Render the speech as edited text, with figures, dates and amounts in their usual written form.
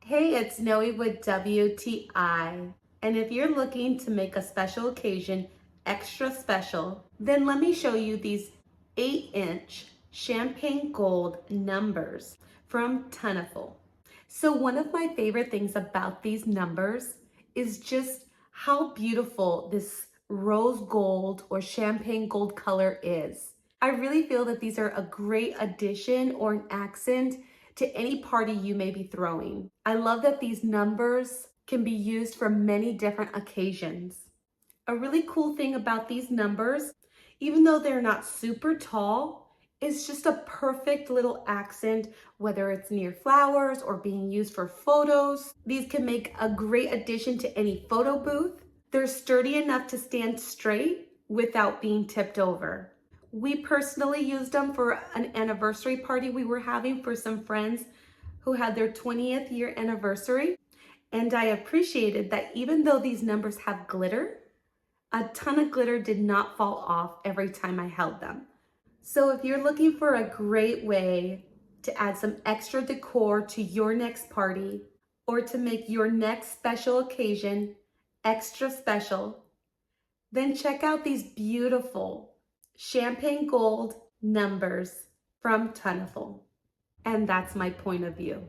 Hey, it's Noe with WTI. And if you're looking to make a special occasion extra special, then let me show you these 8-inch champagne gold numbers from TONIFUL. So one of my favorite things about these numbers is just how beautiful this rose gold or champagne gold color is. I really feel that these are a great addition or an accent to any party you may be throwing. I love that these numbers can be used for many different occasions. A really cool thing about these numbers, even though they're not super tall, is just a perfect little accent, whether it's near flowers or being used for photos. These can make a great addition to any photo booth. They're sturdy enough to stand straight without being tipped over. We personally used them for an anniversary party we were having for some friends who had their 20th year anniversary. And I appreciated that even though these numbers have glitter, a ton of glitter did not fall off every time I held them. So if you're looking for a great way to add some extra decor to your next party or to make your next special occasion extra special, then check out these beautiful champagne gold numbers from TONIFUL. And that's my point of view.